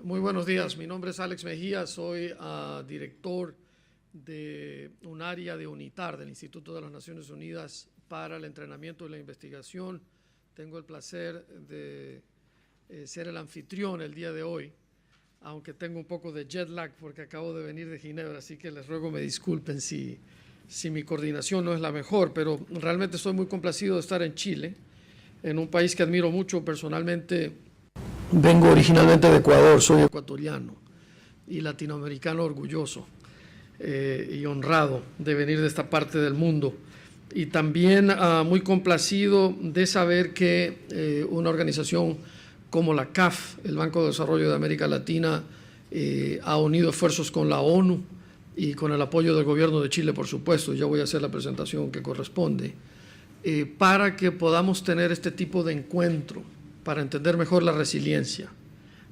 Muy buenos días, mi nombre es Alex Mejía, soy director de un área de UNITAR del Instituto de las Naciones Unidas para el Entrenamiento y la Investigación. Tengo el placer de ser el anfitrión el día de hoy, aunque tengo un poco de jet lag porque acabo de venir de Ginebra, así que les ruego me disculpen si mi coordinación no es la mejor, pero realmente estoy muy complacido de estar en Chile, en un país que admiro mucho personalmente. Vengo originalmente de Ecuador, soy ecuatoriano y latinoamericano orgulloso y honrado de venir de esta parte del mundo. Y también muy complacido de saber que una organización como la CAF, el Banco de Desarrollo de América Latina, ha unido esfuerzos con la ONU y con el apoyo del gobierno de Chile, por supuesto. Ya voy a hacer la presentación que corresponde, para que podamos tener este tipo de encuentro, para entender mejor la resiliencia,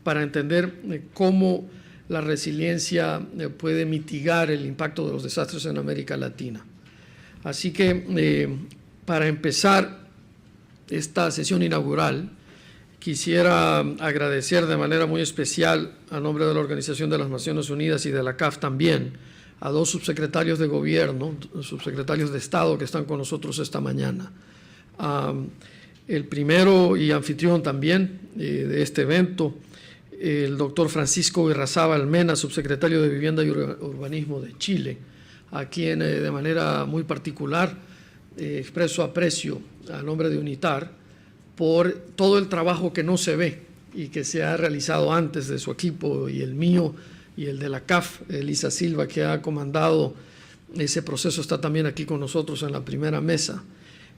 para entender cómo la resiliencia puede mitigar el impacto de los desastres en América Latina. Así que para empezar esta sesión inaugural, quisiera agradecer de manera muy especial, a nombre de la Organización de las Naciones Unidas y de la CAF también, a dos subsecretarios de gobierno, subsecretarios de Estado que están con nosotros esta mañana. El primero y anfitrión también de este evento, el doctor Francisco Irrazábal Mena, subsecretario de Vivienda y Urbanismo de Chile, a quien de manera muy particular expreso aprecio a nombre de UNITAR por todo el trabajo que no se ve y que se ha realizado antes de su equipo y el mío y el de la CAF. Elisa Silva, que ha comandado ese proceso, está también aquí con nosotros en la primera mesa.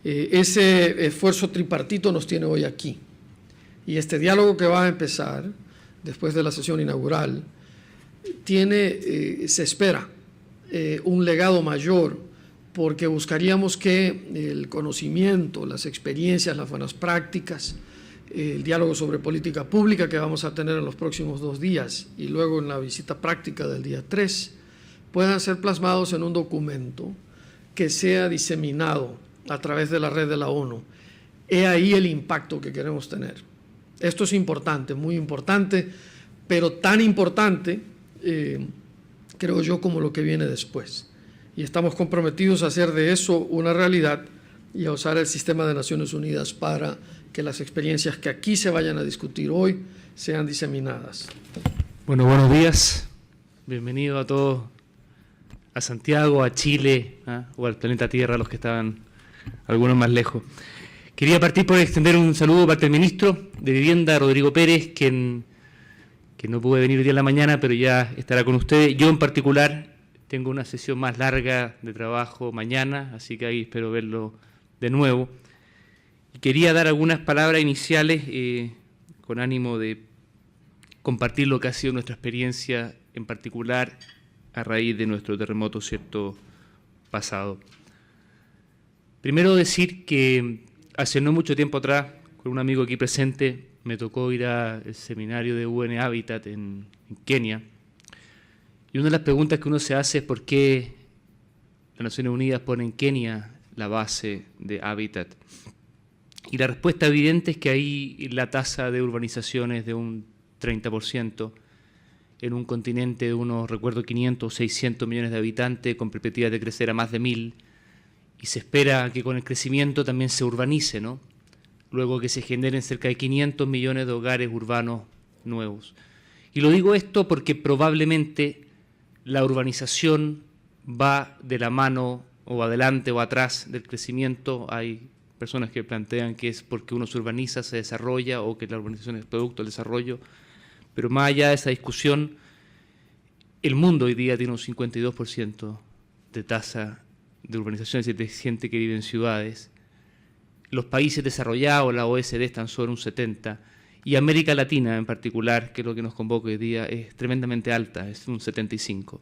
Ese esfuerzo tripartito nos tiene hoy aquí, y este diálogo que va a empezar después de la sesión inaugural se espera un legado mayor, porque buscaríamos que el conocimiento, las experiencias, las buenas prácticas, el diálogo sobre política pública que vamos a tener en los próximos 2 días y luego en la visita práctica del día 3, puedan ser plasmados en un documento que sea diseminado a través de la red de la ONU. He ahí el impacto que queremos tener. Esto es importante, muy importante, pero tan importante, creo yo, como lo que viene después. Y estamos comprometidos a hacer de eso una realidad y a usar el sistema de Naciones Unidas para que las experiencias que aquí se vayan a discutir hoy sean diseminadas. Bueno, buenos días. Bienvenido a todos, a Santiago, a Chile, o al planeta Tierra, los que estaban algunos más lejos. Quería partir por extender un saludo para el ministro de Vivienda, Rodrigo Pérez, que no pudo venir hoy día en la mañana, pero ya estará con ustedes. Yo en particular tengo una sesión más larga de trabajo mañana, así que ahí espero verlo de nuevo. Y quería dar algunas palabras iniciales con ánimo de compartir lo que ha sido nuestra experiencia, en particular a raíz de nuestro terremoto, ¿cierto?, pasado. Primero decir que hace no mucho tiempo atrás, con un amigo aquí presente, me tocó ir al seminario de UN Habitat en Kenia. Y una de las preguntas que uno se hace es por qué las Naciones Unidas pone en Kenia la base de Habitat. Y la respuesta evidente es que ahí la tasa de urbanización es de un 30%, en un continente de unos, recuerdo, 500 o 600 millones de habitantes, con perspectivas de crecer a más de 1000, y se espera que con el crecimiento también se urbanice, ¿no? Luego que se generen cerca de 500 millones de hogares urbanos nuevos. Y lo digo esto porque probablemente la urbanización va de la mano o adelante o atrás del crecimiento. Hay personas que plantean que es porque uno se urbaniza, se desarrolla, o que la urbanización es producto del desarrollo. Pero más allá de esa discusión, el mundo hoy día tiene un 52% de tasa de urbanización, es decir, de gente que vive en ciudades. Los países desarrollados, la OSD, están sobre un 70%, y América Latina en particular, que es lo que nos convoca hoy día, es tremendamente alta, es un 75%.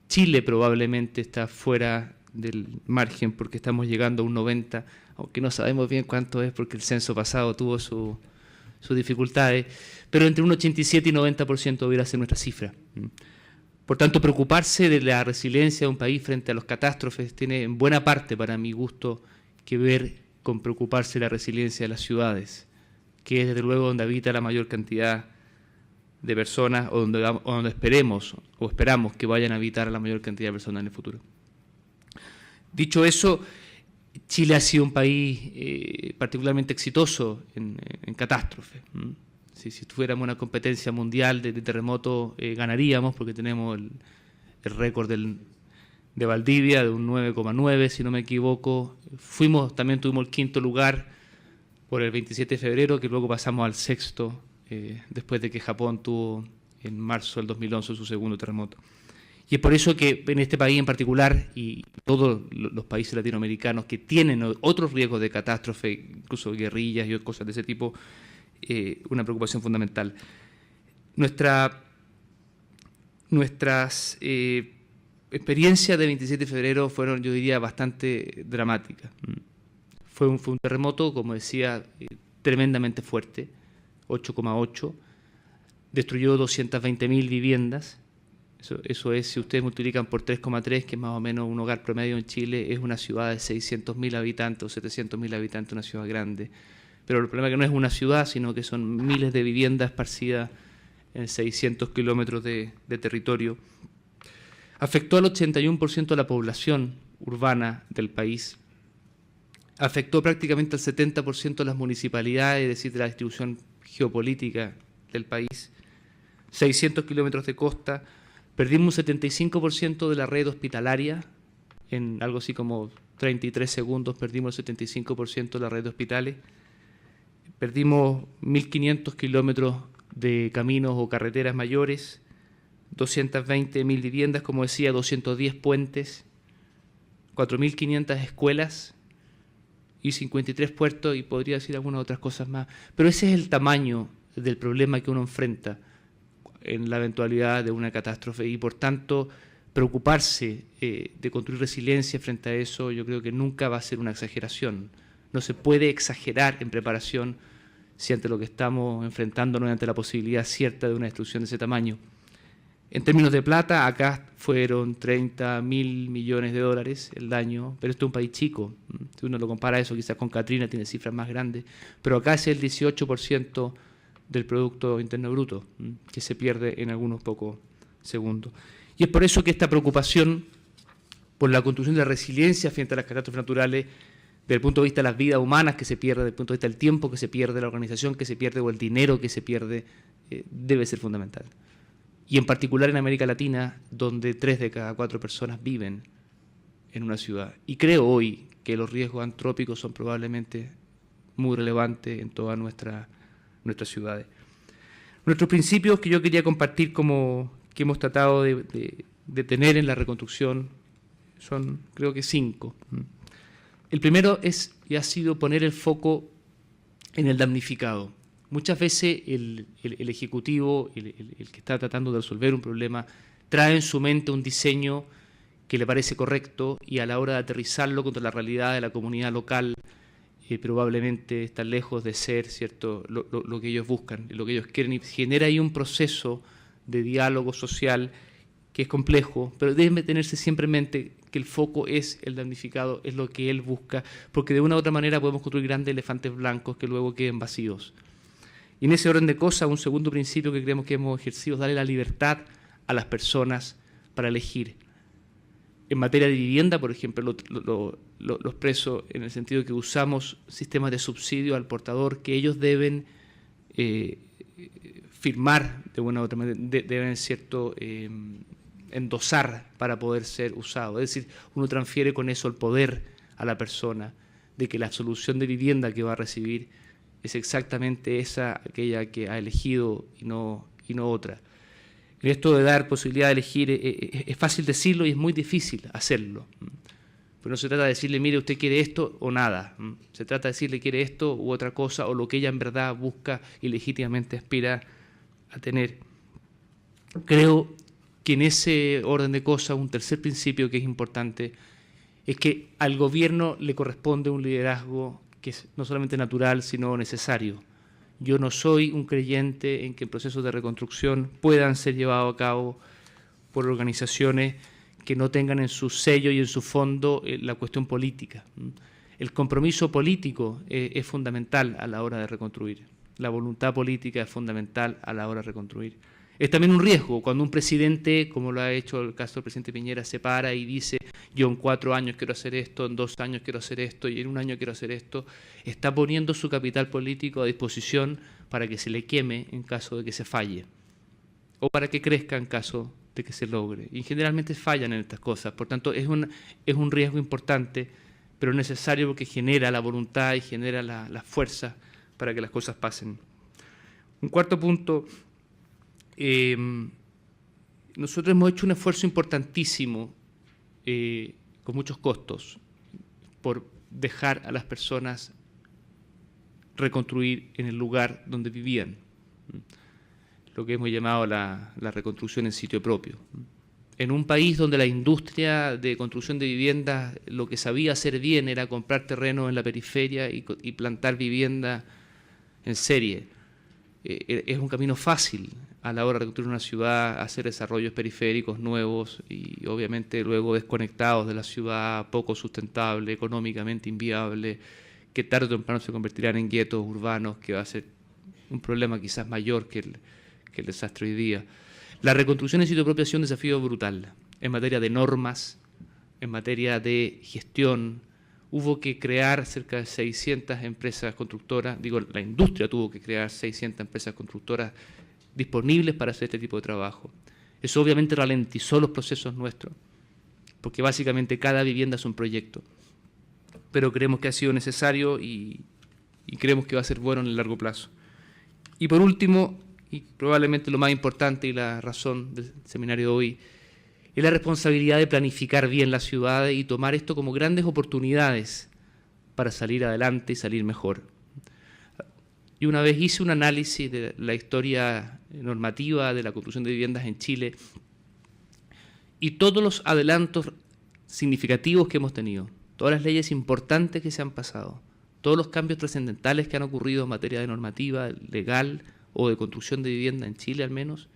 Chile probablemente está fuera del margen porque estamos llegando a un 90%, aunque no sabemos bien cuánto es porque el censo pasado tuvo sus dificultades, pero entre un 87 y 90% debería ser nuestra cifra. Por tanto, preocuparse de la resiliencia de un país frente a las catástrofes tiene en buena parte, para mi gusto, que ver con preocuparse de la resiliencia de las ciudades, que es desde luego donde habita la mayor cantidad de personas o donde esperamos que vayan a habitar a la mayor cantidad de personas en el futuro. Dicho eso, Chile ha sido un país particularmente exitoso en catástrofe. Si tuviéramos una competencia mundial de terremotos, ganaríamos, porque tenemos el récord de Valdivia de un 9,9, si no me equivoco. También tuvimos el 5º lugar por el 27 de febrero, que luego pasamos al 6º, después de que Japón tuvo en marzo del 2011 su segundo terremoto. Y es por eso que en este país en particular, y todos los países latinoamericanos que tienen otros riesgos de catástrofe, incluso guerrillas y cosas de ese tipo, una preocupación fundamental. Nuestras experiencias de 27 de febrero fueron, yo diría, bastante dramáticas. Fue un terremoto, como decía, tremendamente fuerte, 8,8, destruyó 220.000 viviendas. Eso es, si ustedes multiplican por 3,3, que es más o menos un hogar promedio en Chile, es una ciudad de 600.000 habitantes o 700.000 habitantes, una ciudad grande. Pero el problema es que no es una ciudad, sino que son miles de viviendas esparcidas en 600 kilómetros de territorio. Afectó al 81% de la población urbana del país. Afectó prácticamente al 70% de las municipalidades, es decir, de la distribución geopolítica del país. 600 kilómetros de costa. Perdimos un 75% de la red hospitalaria, en algo así como 33 segundos perdimos el 75% de la red de hospitales. Perdimos 1.500 kilómetros de caminos o carreteras mayores, 220.000 viviendas, como decía, 210 puentes, 4.500 escuelas y 53 puertos, y podría decir algunas otras cosas más. Pero ese es el tamaño del problema que uno enfrenta en la eventualidad de una catástrofe, y por tanto preocuparse de construir resiliencia frente a eso, yo creo que nunca va a ser una exageración. No se puede exagerar en preparación si ante lo que estamos enfrentándonos, ante la posibilidad cierta de una destrucción de ese tamaño. En términos de plata, acá fueron 30.000 millones de dólares el daño, pero esto es un país chico. Si uno lo compara eso, quizás con Katrina tiene cifras más grandes, pero acá es el 18% del Producto Interno Bruto, que se pierde en algunos pocos segundos. Y es por eso que esta preocupación por la construcción de la resiliencia frente a las catástrofes naturales, desde el punto de vista de las vidas humanas que se pierde, desde el punto de vista del tiempo que se pierde, la organización que se pierde o el dinero que se pierde, debe ser fundamental. Y en particular en América Latina, donde 3 de cada 4 personas viven en una ciudad. Y creo hoy que los riesgos antrópicos son probablemente muy relevantes en todas nuestras ciudades. Nuestros principios que yo quería compartir, que hemos tratado de tener en la reconstrucción, son, creo que 5. El primero es y ha sido poner el foco en el damnificado. Muchas veces el ejecutivo, el que está tratando de resolver un problema, trae en su mente un diseño que le parece correcto, y a la hora de aterrizarlo contra la realidad de la comunidad local, probablemente está lejos de ser, ¿cierto?, lo que ellos buscan, lo que ellos quieren, y genera ahí un proceso de diálogo social que es complejo, pero debe tenerse siempre en mente que el foco es el damnificado, es lo que él busca, porque de una u otra manera podemos construir grandes elefantes blancos que luego queden vacíos. Y en ese orden de cosas, un segundo principio que creemos que hemos ejercido es darle la libertad a las personas para elegir. En materia de vivienda, por ejemplo, lo expreso en el sentido de que usamos sistemas de subsidio al portador que ellos deben firmar de una u otra manera, deben, ¿cierto?, endosar para poder ser usado. Es decir, uno transfiere con eso el poder a la persona de que la solución de vivienda que va a recibir es exactamente aquella que ha elegido y no otra. En esto de dar posibilidad de elegir, es fácil decirlo y es muy difícil hacerlo. Pero no se trata de decirle, mire, usted quiere esto o nada. Se trata de decirle, quiere esto u otra cosa, o lo que ella en verdad busca y legítimamente aspira a tener. Creo que en ese orden de cosas, un tercer principio que es importante es que al gobierno le corresponde un liderazgo que es no solamente natural, sino necesario. Yo no soy un creyente en que procesos de reconstrucción puedan ser llevados a cabo por organizaciones que no tengan en su sello y en su fondo la cuestión política. El compromiso político es fundamental a la hora de reconstruir. La voluntad política es fundamental a la hora de reconstruir. Es también un riesgo cuando un presidente, como lo ha hecho el caso del presidente Piñera, se para y dice: yo en 4 años quiero hacer esto, en 2 años quiero hacer esto y en 1 año quiero hacer esto. Está poniendo su capital político a disposición para que se le queme en caso de que se falle o para que crezca en caso de que se logre. Y generalmente fallan en estas cosas. Por tanto, es un riesgo importante, pero necesario porque genera la voluntad y genera la fuerza para que las cosas pasen. Un cuarto punto. Nosotros hemos hecho un esfuerzo importantísimo, con muchos costos, por dejar a las personas reconstruir en el lugar donde vivían, lo que hemos llamado la reconstrucción en sitio propio. En un país donde la industria de construcción de viviendas lo que sabía hacer bien era comprar terreno en la periferia y plantar vivienda en serie. Es un camino fácil a la hora de construir una ciudad, hacer desarrollos periféricos nuevos y obviamente luego desconectados de la ciudad, poco sustentable, económicamente inviable, que tarde o temprano se convertirán en guetos urbanos, que va a ser un problema quizás mayor que el desastre hoy día. La reconstrucción en sitio propio ha sido un desafío brutal en materia de normas, en materia de gestión. Hubo que crear cerca de 600 empresas constructoras, la industria tuvo que crear 600 empresas constructoras disponibles para hacer este tipo de trabajo. Eso obviamente ralentizó los procesos nuestros, porque básicamente cada vivienda es un proyecto. Pero creemos que ha sido necesario y creemos que va a ser bueno en el largo plazo. Y por último, y probablemente lo más importante y la razón del seminario de hoy, es la responsabilidad de planificar bien la ciudad y tomar esto como grandes oportunidades para salir adelante y salir mejor. Y una vez hice un análisis de la historia normativa de la construcción de viviendas en Chile y todos los adelantos significativos que hemos tenido, todas las leyes importantes que se han pasado, todos los cambios trascendentales que han ocurrido en materia de normativa legal o de construcción de vivienda en Chile al menos,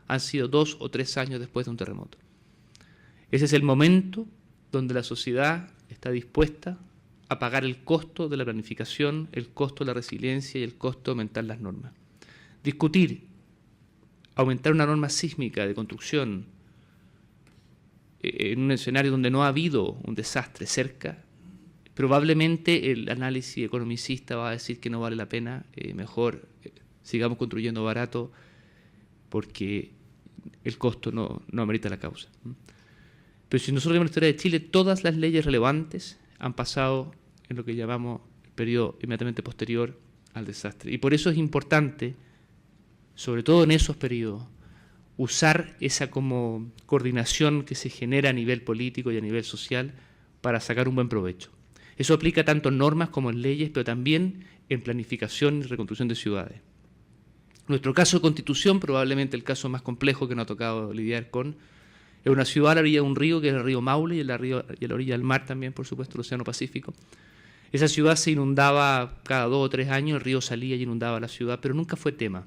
han sido 2 o 3 años después de un terremoto. Ese es el momento donde la sociedad está dispuesta a pagar el costo de la planificación, el costo de la resiliencia y el costo de aumentar las normas. Discutir, aumentar una norma sísmica de construcción en un escenario donde no ha habido un desastre cerca, probablemente el análisis economicista va a decir que no vale la pena, mejor sigamos construyendo barato porque el costo no amerita la causa. Pero si nosotros vemos la historia de Chile, todas las leyes relevantes han pasado en lo que llamamos el periodo inmediatamente posterior al desastre. Y por eso es importante, sobre todo en esos periodos, usar esa como coordinación que se genera a nivel político y a nivel social para sacar un buen provecho. Eso aplica tanto en normas como en leyes, pero también en planificación y reconstrucción de ciudades. Nuestro caso de Constitución, probablemente el caso más complejo que nos ha tocado lidiar con, es una ciudad a la orilla de un río, que es el río Maule, y a la orilla del mar también, por supuesto, el Océano Pacífico. Esa ciudad se inundaba cada 2 o 3 años, el río salía y inundaba la ciudad, pero nunca fue tema.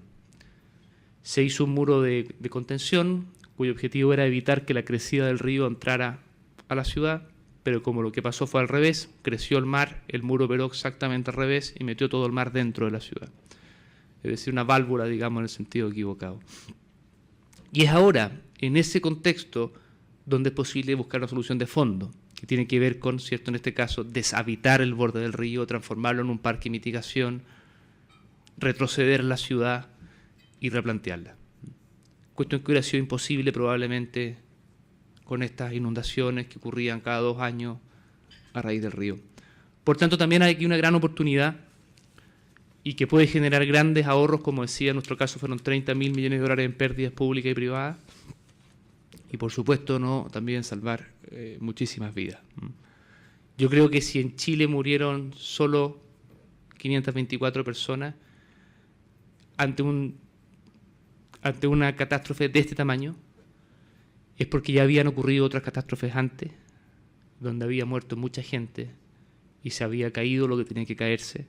Se hizo un muro de contención, cuyo objetivo era evitar que la crecida del río entrara a la ciudad, pero como lo que pasó fue al revés, creció el mar, el muro operó exactamente al revés y metió todo el mar dentro de la ciudad. Es decir, una válvula, digamos, en el sentido equivocado. Y es ahora, en ese contexto, donde es posible buscar una solución de fondo, que tiene que ver con, cierto, en este caso, deshabitar el borde del río, transformarlo en un parque de mitigación, retroceder la ciudad y replantearla. Cuestión que hubiera sido imposible probablemente con estas inundaciones que ocurrían cada 2 años a raíz del río. Por tanto, también hay aquí una gran oportunidad y que puede generar grandes ahorros, como decía, en nuestro caso fueron 30.000 millones de dólares en pérdidas públicas y privadas, y por supuesto también salvar muchísimas vidas. Yo creo que si en Chile murieron solo 524 personas ante una catástrofe de este tamaño, es porque ya habían ocurrido otras catástrofes antes, donde había muerto mucha gente y se había caído lo que tenía que caerse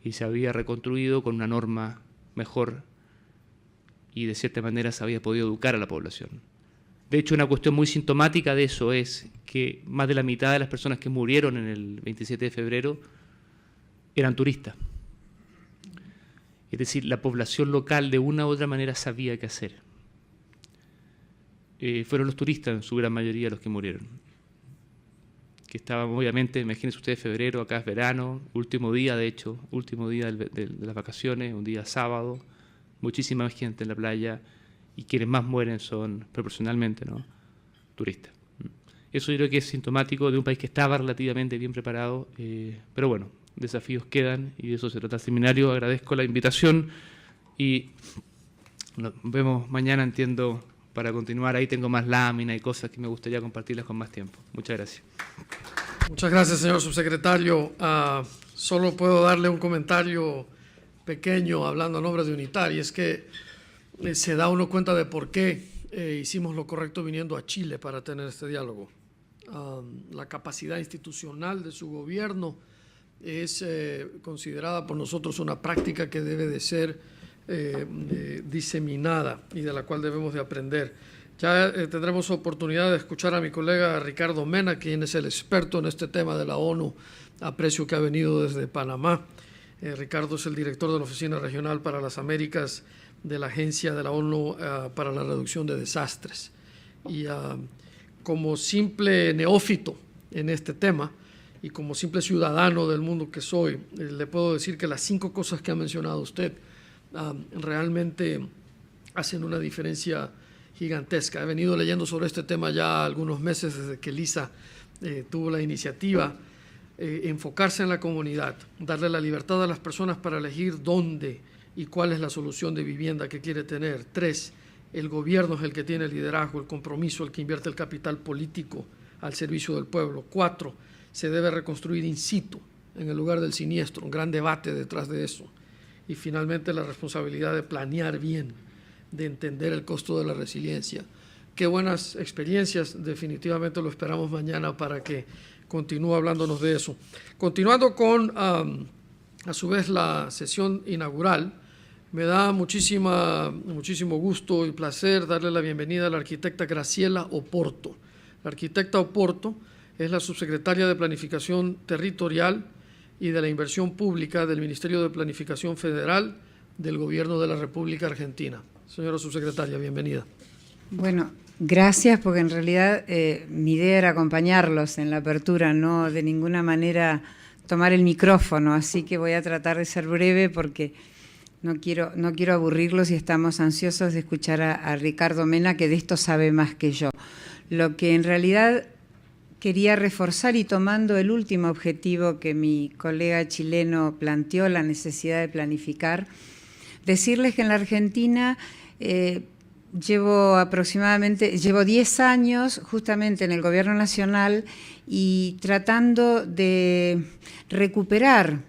y se había reconstruido con una norma mejor y de cierta manera se había podido educar a la población. De hecho, una cuestión muy sintomática de eso es que más de la mitad de las personas que murieron en el 27 de febrero eran turistas. Es decir, la población local de una u otra manera sabía qué hacer. Fueron los turistas en su gran mayoría los que murieron. Que estaban, obviamente, imagínense ustedes, febrero, acá es verano, último día, de hecho, último día de las vacaciones, un día sábado, muchísima gente en la playa, y quienes más mueren son, proporcionalmente, ¿no?, turistas. Eso yo creo que es sintomático de un país que estaba relativamente bien preparado, pero bueno, desafíos quedan y de eso se trata el seminario. Agradezco la invitación y nos vemos mañana, entiendo, para continuar. Ahí tengo más láminas y cosas que me gustaría compartirlas con más tiempo. Muchas gracias. Muchas gracias, señor subsecretario. Solo puedo darle un comentario pequeño hablando a nombre de UNITAR, y es que se da uno cuenta de por qué hicimos lo correcto viniendo a Chile para tener este diálogo. La capacidad institucional de su gobierno es considerada por nosotros una práctica que debe de ser diseminada y de la cual debemos de aprender. Ya tendremos oportunidad de escuchar a mi colega Ricardo Mena, quien es el experto en este tema de la ONU. Aprecio que ha venido desde Panamá. Ricardo es el director de la Oficina Regional para las Américas de la Agencia de la ONU para la Reducción de Desastres. Y como simple neófito en este tema y como simple ciudadano del mundo que soy, le puedo decir que las 5 cosas que ha mencionado usted realmente hacen una diferencia gigantesca. He venido leyendo sobre este tema ya algunos meses desde que Lisa tuvo la iniciativa. Enfocarse en la comunidad, darle la libertad a las personas para elegir dónde y cuál es la solución de vivienda que quiere tener. 3, el gobierno es el que tiene el liderazgo, el compromiso, el que invierte el capital político al servicio del pueblo. 4, se debe reconstruir in situ, en el lugar del siniestro, un gran debate detrás de eso. Y finalmente la responsabilidad de planear bien, de entender el costo de la resiliencia. Qué buenas experiencias, definitivamente lo esperamos mañana para que continúe hablándonos de eso. Continuando con, a su vez, la sesión inaugural, me da muchísimo gusto y placer darle la bienvenida a la arquitecta Graciela Oporto. La arquitecta Oporto es la subsecretaria de Planificación Territorial y de la Inversión Pública del Ministerio de Planificación Federal del Gobierno de la República Argentina. Señora subsecretaria, bienvenida. Bueno, gracias, porque en realidad mi idea era acompañarlos en la apertura, no de ninguna manera tomar el micrófono, así que voy a tratar de ser breve porque no quiero aburrirlos y estamos ansiosos de escuchar a Ricardo Mena, que de esto sabe más que yo. Lo que en realidad quería reforzar, y tomando el último objetivo que mi colega chileno planteó, la necesidad de planificar, decirles que en la Argentina llevo 10 años justamente en el Gobierno Nacional y tratando de recuperar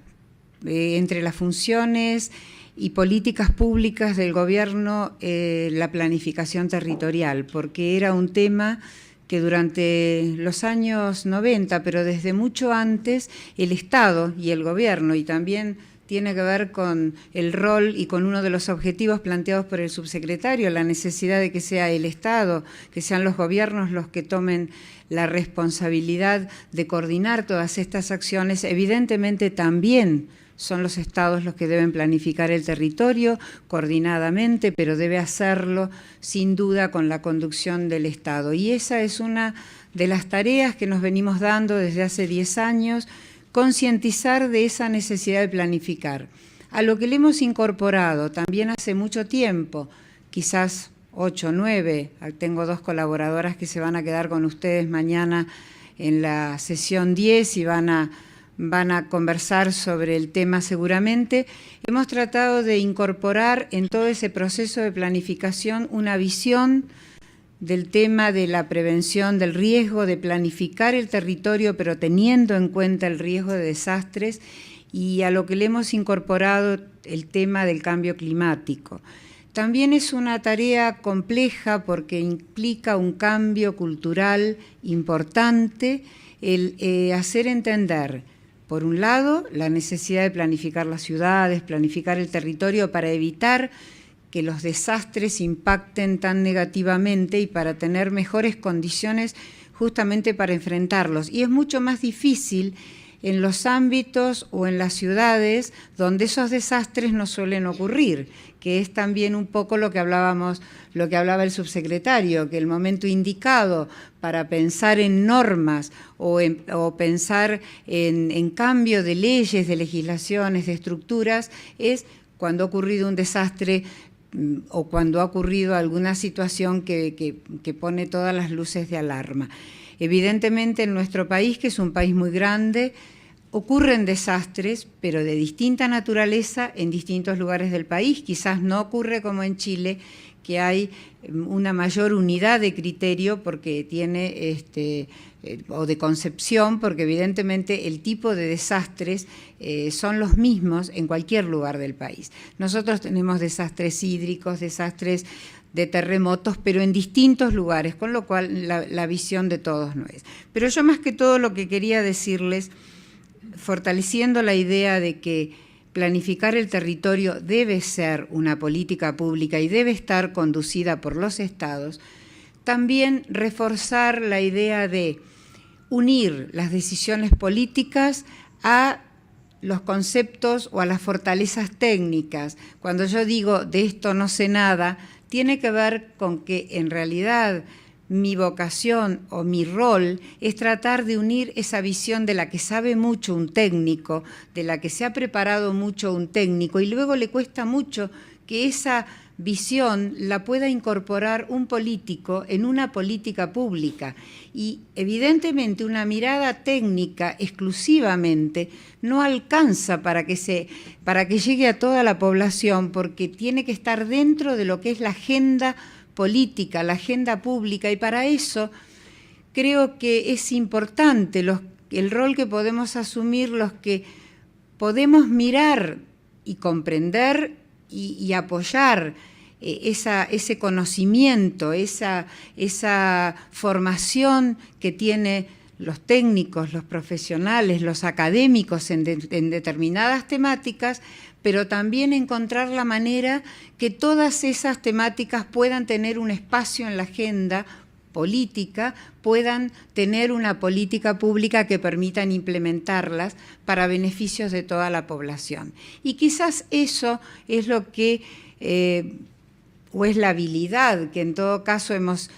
entre las funciones y políticas públicas del gobierno la planificación territorial, porque era un tema que durante los años 90, pero desde mucho antes, el Estado y el gobierno, y también tiene que ver con el rol y con uno de los objetivos planteados por el subsecretario, la necesidad de que sea el Estado, que sean los gobiernos los que tomen la responsabilidad de coordinar todas estas acciones. Evidentemente también son los estados los que deben planificar el territorio coordinadamente, pero debe hacerlo sin duda con la conducción del Estado. Y esa es una de las tareas que nos venimos dando desde hace 10 años, concientizar de esa necesidad de planificar. A lo que le hemos incorporado también hace mucho tiempo, quizás 8, 9, tengo 2 colaboradoras que se van a quedar con ustedes mañana en la sesión 10 y van a conversar sobre el tema seguramente. Hemos tratado de incorporar en todo ese proceso de planificación una visión del tema de la prevención del riesgo, de planificar el territorio, pero teniendo en cuenta el riesgo de desastres, y a lo que le hemos incorporado el tema del cambio climático. También es una tarea compleja porque implica un cambio cultural importante, el hacer entender, por un lado, la necesidad de planificar las ciudades, planificar el territorio para evitar que los desastres impacten tan negativamente y para tener mejores condiciones justamente para enfrentarlos. Y es mucho más difícil en los ámbitos o en las ciudades donde esos desastres no suelen ocurrir, que es también un poco lo que hablaba el subsecretario, que el momento indicado para pensar en normas o pensar en cambio de leyes, de legislaciones, de estructuras, es cuando ha ocurrido un desastre o cuando ha ocurrido alguna situación que pone todas las luces de alarma. Evidentemente en nuestro país, que es un país muy grande, ocurren desastres, pero de distinta naturaleza en distintos lugares del país. Quizás no ocurre como en Chile, que hay una mayor unidad de criterio porque tiene o de concepción, porque evidentemente el tipo de desastres son los mismos en cualquier lugar del país. Nosotros tenemos desastres hídricos, desastres de terremotos, pero en distintos lugares, con lo cual la visión de todos no es. Pero yo más que todo lo que quería decirles, fortaleciendo la idea de que planificar el territorio debe ser una política pública y debe estar conducida por los estados, también reforzar la idea de unir las decisiones políticas a los conceptos o a las fortalezas técnicas. Cuando yo digo de esto no sé nada, tiene que ver con que en realidad mi vocación o mi rol es tratar de unir esa visión de la que sabe mucho un técnico, de la que se ha preparado mucho un técnico y luego le cuesta mucho que esa visión la pueda incorporar un político en una política pública. Y evidentemente una mirada técnica exclusivamente no alcanza para que llegue a toda la población, porque tiene que estar dentro de lo que es la agenda política, la agenda pública, y para eso creo que es importante el rol que podemos asumir los que podemos mirar y comprender y apoyar ese conocimiento, esa formación que tienen los técnicos, los profesionales, los académicos en determinadas temáticas, pero también encontrar la manera que todas esas temáticas puedan tener un espacio en la agenda política, puedan tener una política pública que permitan implementarlas para beneficios de toda la población. Y quizás eso es lo que, o es la habilidad que en todo caso hemos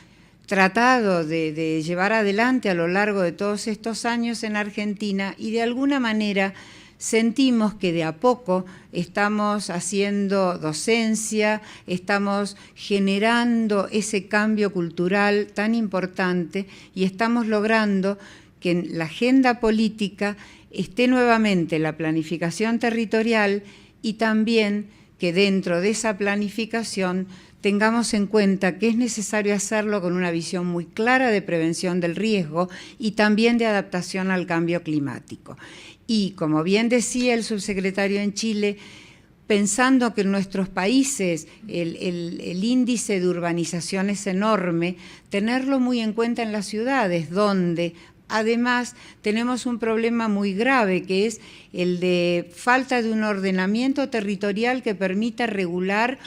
tratado de llevar adelante a lo largo de todos estos años en Argentina, y de alguna manera sentimos que de a poco estamos haciendo docencia, estamos generando ese cambio cultural tan importante y estamos logrando que en la agenda política esté nuevamente la planificación territorial y también que dentro de esa planificación tengamos en cuenta que es necesario hacerlo con una visión muy clara de prevención del riesgo y también de adaptación al cambio climático. Y como bien decía el subsecretario en Chile, pensando que en nuestros países el índice de urbanización es enorme, tenerlo muy en cuenta en las ciudades, donde además tenemos un problema muy grave, que es el de falta de un ordenamiento territorial que permita regular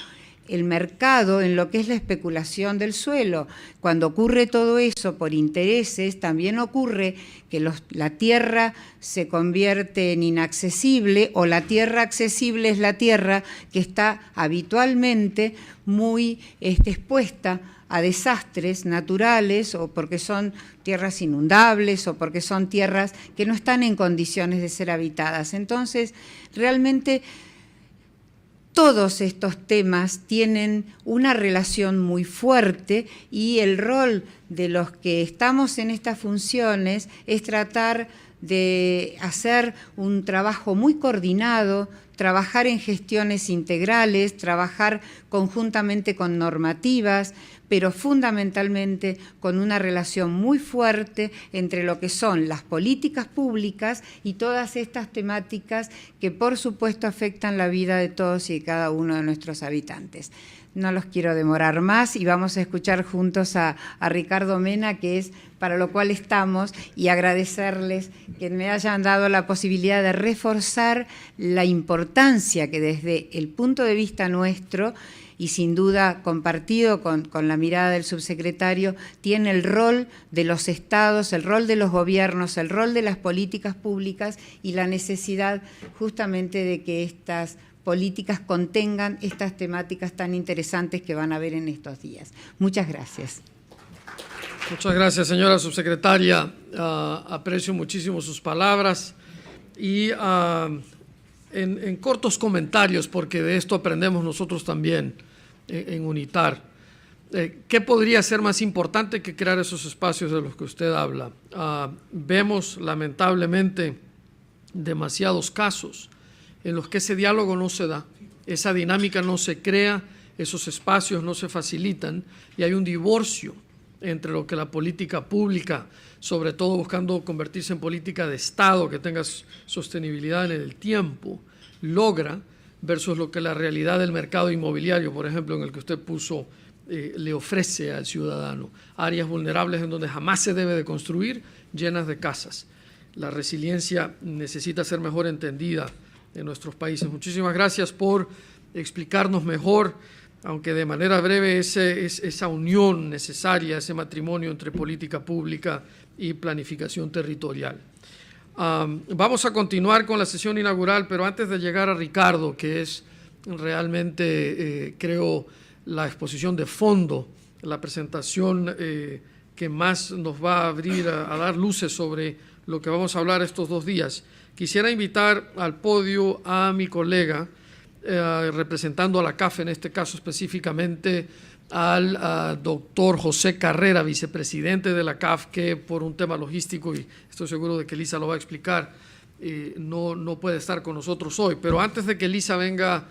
el mercado en lo que es la especulación del suelo. Cuando ocurre todo eso por intereses, también ocurre que la tierra se convierte en inaccesible, o la tierra accesible es la tierra que está habitualmente muy expuesta a desastres naturales, o porque son tierras inundables, o porque son tierras que no están en condiciones de ser habitadas. Entonces, realmente todos estos temas tienen una relación muy fuerte, y el rol de los que estamos en estas funciones es tratar de hacer un trabajo muy coordinado, trabajar en gestiones integrales, trabajar conjuntamente con normativas, pero fundamentalmente con una relación muy fuerte entre lo que son las políticas públicas y todas estas temáticas que por supuesto afectan la vida de todos y de cada uno de nuestros habitantes. No los quiero demorar más y vamos a escuchar juntos a Ricardo Mena, que es para lo cual estamos, y agradecerles que me hayan dado la posibilidad de reforzar la importancia que desde el punto de vista nuestro y sin duda compartido con la mirada del subsecretario, tiene el rol de los estados, el rol de los gobiernos, el rol de las políticas públicas y la necesidad justamente de que estas políticas contengan estas temáticas tan interesantes que van a ver en estos días. Muchas gracias. Muchas gracias, señora subsecretaria. Aprecio muchísimo sus palabras y en cortos comentarios, porque de esto aprendemos nosotros también en UNITAR. ¿Qué podría ser más importante que crear esos espacios de los que usted habla? Vemos lamentablemente demasiados casos en los que ese diálogo no se da, esa dinámica no se crea, esos espacios no se facilitan y hay un divorcio entre lo que la política pública, sobre todo buscando convertirse en política de Estado que tenga sostenibilidad en el tiempo, logra versus lo que la realidad del mercado inmobiliario, por ejemplo, en el que usted puso, le ofrece al ciudadano. Áreas vulnerables en donde jamás se debe de construir, llenas de casas. La resiliencia necesita ser mejor entendida en nuestros países. Muchísimas gracias por explicarnos mejor, aunque de manera breve, esa unión necesaria, ese matrimonio entre política pública y planificación territorial. Vamos a continuar con la sesión inaugural, pero antes de llegar a Ricardo, que es realmente, creo, la exposición de fondo, la presentación que más nos va a abrir, a dar luces sobre lo que vamos a hablar estos 2 días, quisiera invitar al podio a mi colega, representando a la CAF, en este caso específicamente al doctor José Carrera, vicepresidente de la CAF, que por un tema logístico, y estoy seguro de que Elisa lo va a explicar, no puede estar con nosotros hoy. Pero antes de que Elisa venga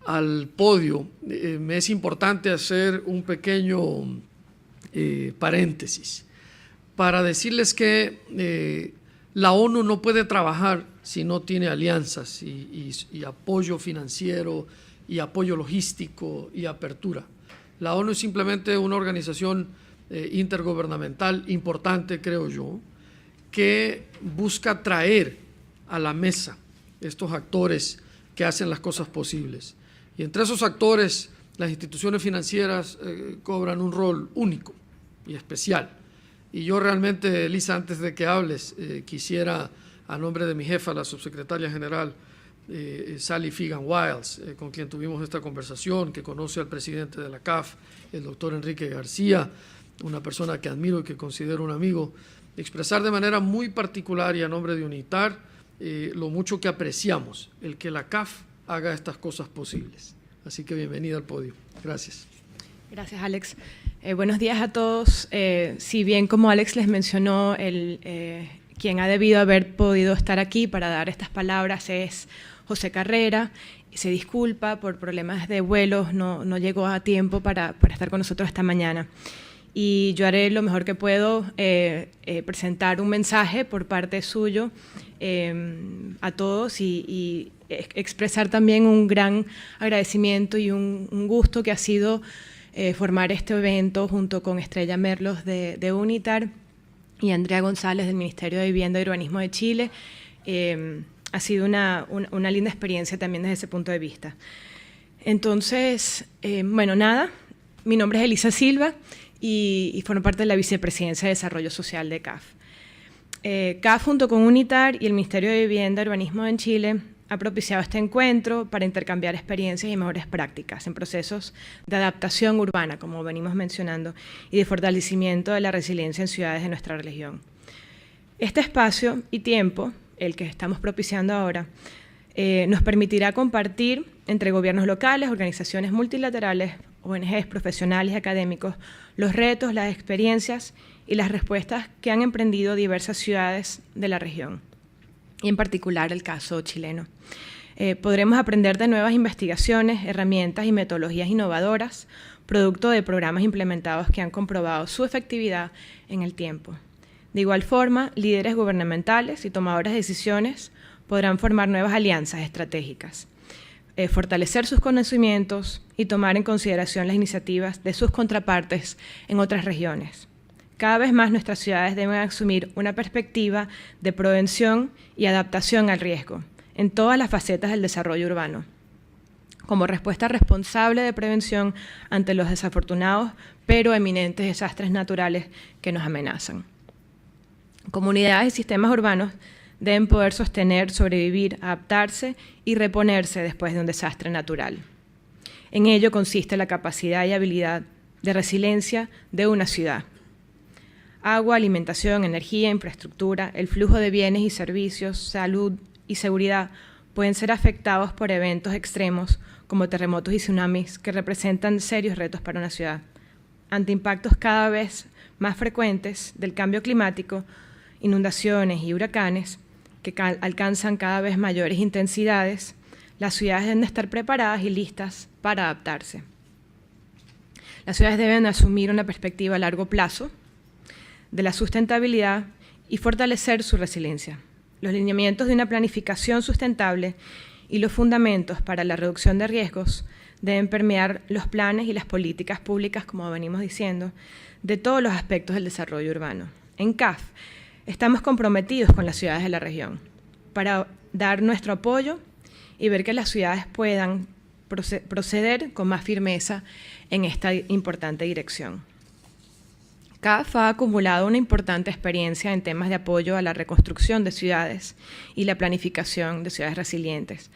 al podio, me es importante hacer un pequeño paréntesis para decirles que la ONU no puede trabajar si no tiene alianzas y apoyo financiero y apoyo logístico y apertura. La ONU es simplemente una organización intergubernamental importante, creo yo, que busca traer a la mesa estos actores que hacen las cosas posibles. Y entre esos actores, las instituciones financieras cobran un rol único y especial. Y yo realmente, Elisa, antes de que hables, quisiera, a nombre de mi jefa, la subsecretaria general, Sally Figan-Wiles, con quien tuvimos esta conversación, que conoce al presidente de la CAF, el doctor Enrique García, una persona que admiro y que considero un amigo, expresar de manera muy particular y a nombre de UNITAR lo mucho que apreciamos el que la CAF haga estas cosas posibles. Así que bienvenida al podio. Gracias. Gracias, Alex. Buenos días a todos. Si bien, como Alex les mencionó, quien ha debido haber podido estar aquí para dar estas palabras es José Carrera. Se disculpa por problemas de vuelos, no llegó a tiempo para estar con nosotros esta mañana. Y yo haré lo mejor que puedo, presentar un mensaje por parte suyo a todos y expresar también un gran agradecimiento y un gusto que ha sido formar este evento junto con Estrella Merlos de UNITAR y Andrea González del Ministerio de Vivienda y Urbanismo de Chile. Ha sido una linda experiencia también desde ese punto de vista. Entonces, bueno, nada, mi nombre es Elisa Silva y formo parte de la Vicepresidencia de Desarrollo Social de CAF. CAF, junto con UNITAR y el Ministerio de Vivienda y Urbanismo en Chile, ha propiciado este encuentro para intercambiar experiencias y mejores prácticas en procesos de adaptación urbana, como venimos mencionando, y de fortalecimiento de la resiliencia en ciudades de nuestra región. Este espacio y tiempo, el que estamos propiciando ahora, nos permitirá compartir entre gobiernos locales, organizaciones multilaterales, ONGs, profesionales y académicos, los retos, las experiencias y las respuestas que han emprendido diversas ciudades de la región, y en particular el caso chileno. Podremos aprender de nuevas investigaciones, herramientas y metodologías innovadoras, producto de programas implementados que han comprobado su efectividad en el tiempo. De igual forma, líderes gubernamentales y tomadores de decisiones podrán formar nuevas alianzas estratégicas, fortalecer sus conocimientos y tomar en consideración las iniciativas de sus contrapartes en otras regiones. Cada vez más nuestras ciudades deben asumir una perspectiva de prevención y adaptación al riesgo en todas las facetas del desarrollo urbano, como respuesta responsable de prevención ante los desafortunados pero eminentes desastres naturales que nos amenazan. Comunidades y sistemas urbanos deben poder sostener, sobrevivir, adaptarse y reponerse después de un desastre natural. En ello consiste la capacidad y habilidad de resiliencia de una ciudad. Agua, alimentación, energía, infraestructura, el flujo de bienes y servicios, salud y seguridad pueden ser afectados por eventos extremos como terremotos y tsunamis que representan serios retos para una ciudad. Ante impactos cada vez más frecuentes del cambio climático, inundaciones y huracanes que alcanzan cada vez mayores intensidades, las ciudades deben estar preparadas y listas para adaptarse. Las ciudades deben asumir una perspectiva a largo plazo de la sustentabilidad y fortalecer su resiliencia. Los lineamientos de una planificación sustentable y los fundamentos para la reducción de riesgos deben permear los planes y las políticas públicas, como venimos diciendo, de todos los aspectos del desarrollo urbano. En CAF estamos comprometidos con las ciudades de la región para dar nuestro apoyo y ver que las ciudades puedan proceder con más firmeza en esta importante dirección. CAF ha acumulado una importante experiencia en temas de apoyo a la reconstrucción de ciudades y la planificación de ciudades resilientes,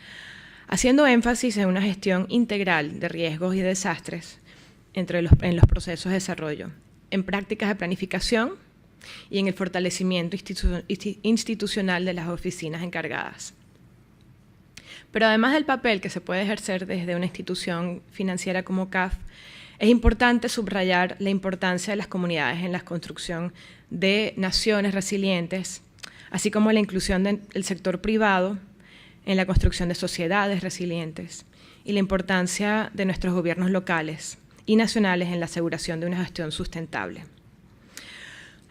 haciendo énfasis en una gestión integral de riesgos y desastres en los procesos de desarrollo, en prácticas de planificación y en el fortalecimiento institucional de las oficinas encargadas. Pero además del papel que se puede ejercer desde una institución financiera como CAF, es importante subrayar la importancia de las comunidades en la construcción de naciones resilientes, así como la inclusión del sector privado en la construcción de sociedades resilientes y la importancia de nuestros gobiernos locales y nacionales en la aseguración de una gestión sustentable.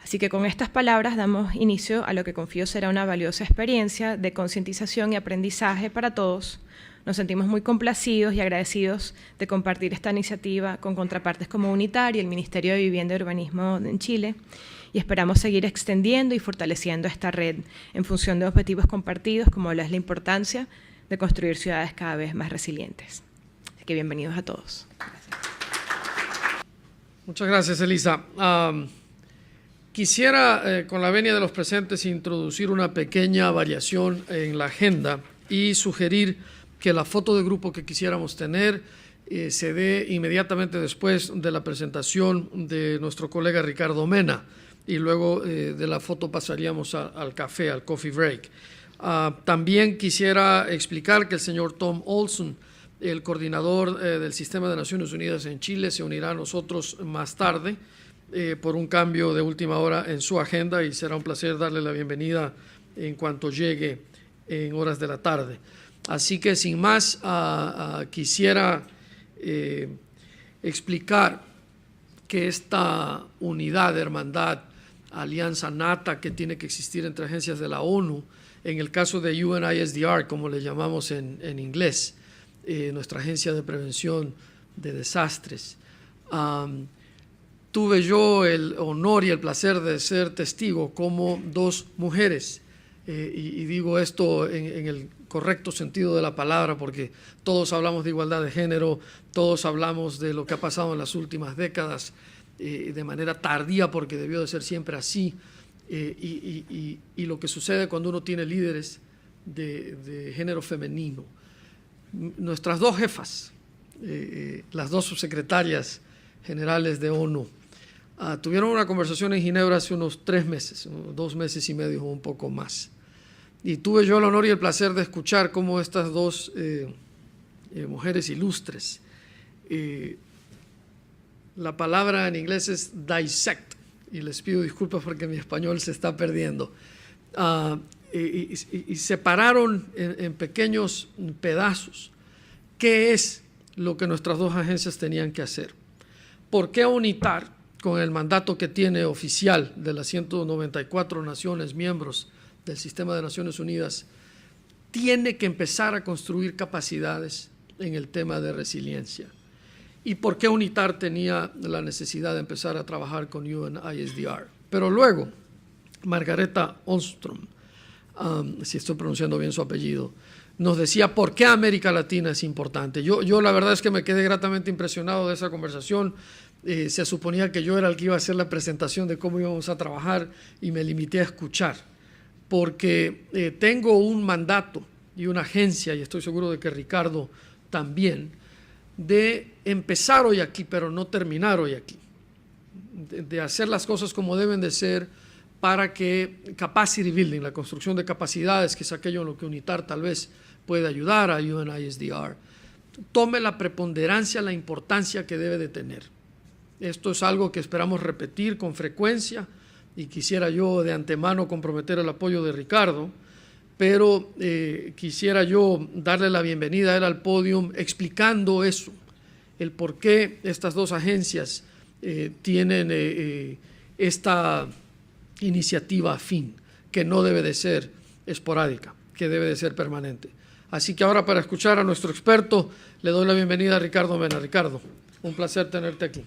Así que con estas palabras damos inicio a lo que confío será una valiosa experiencia de concientización y aprendizaje para todos. Nos sentimos muy complacidos y agradecidos de compartir esta iniciativa con contrapartes como UNITAR y el Ministerio de Vivienda y Urbanismo en Chile, y esperamos seguir extendiendo y fortaleciendo esta red en función de objetivos compartidos, como es la importancia de construir ciudades cada vez más resilientes. Así que bienvenidos a todos. Gracias. Muchas gracias, Elisa. Quisiera, con la venia de los presentes, introducir una pequeña variación en la agenda y sugerir que la foto de grupo que quisiéramos tener se dé inmediatamente después de la presentación de nuestro colega Ricardo Mena, y luego de la foto pasaríamos al café, al coffee break. También quisiera explicar que el señor Tom Olson, el coordinador del Sistema de Naciones Unidas en Chile, se unirá a nosotros más tarde por un cambio de última hora en su agenda, y será un placer darle la bienvenida en cuanto llegue en horas de la tarde. Así que sin más, quisiera explicar que esta unidad, hermandad, alianza nata que tiene que existir entre agencias de la ONU, en el caso de UNISDR, como le llamamos en inglés, nuestra agencia de prevención de desastres. Tuve yo el honor y el placer de ser testigo como dos mujeres, y digo esto en el correcto sentido de la palabra, porque todos hablamos de igualdad de género, todos hablamos de lo que ha pasado en las últimas décadas, de manera tardía, porque debió de ser siempre así, y lo que sucede cuando uno tiene líderes de género femenino. Nuestras dos jefas, las dos subsecretarias generales de ONU, tuvieron una conversación en Ginebra hace unos 3 meses, 2 meses y medio o un poco más. Y tuve yo el honor y el placer de escuchar cómo estas dos mujeres ilustres, la palabra en inglés es dissect, y les pido disculpas porque mi español se está perdiendo, y separaron en pequeños pedazos qué es lo que nuestras dos agencias tenían que hacer. ¿Por qué UNITAR, con el mandato que tiene oficial de las 194 naciones miembros del Sistema de Naciones Unidas, tiene que empezar a construir capacidades en el tema de resiliencia? ¿Y por qué UNITAR tenía la necesidad de empezar a trabajar con UNISDR? Pero luego, Margareta Olstrom, si estoy pronunciando bien su apellido, nos decía por qué América Latina es importante. Yo la verdad es que me quedé gratamente impresionado de esa conversación. Se suponía que yo era el que iba a hacer la presentación de cómo íbamos a trabajar y me limité a escuchar, porque tengo un mandato y una agencia, y estoy seguro de que Ricardo también, de empezar hoy aquí, pero no terminar hoy aquí, de hacer las cosas como deben de ser para que capacity building, la construcción de capacidades, que es aquello en lo que UNITAR tal vez puede ayudar a UNISDR, tome la preponderancia, la importancia que debe de tener. Esto es algo que esperamos repetir con frecuencia y quisiera yo de antemano comprometer el apoyo de Ricardo, pero quisiera yo darle la bienvenida a él al podio explicando eso, el por qué estas dos agencias tienen esta iniciativa afín, que no debe de ser esporádica, que debe de ser permanente. Así que ahora, para escuchar a nuestro experto, le doy la bienvenida a Ricardo Mena. Ricardo, un placer tenerte aquí.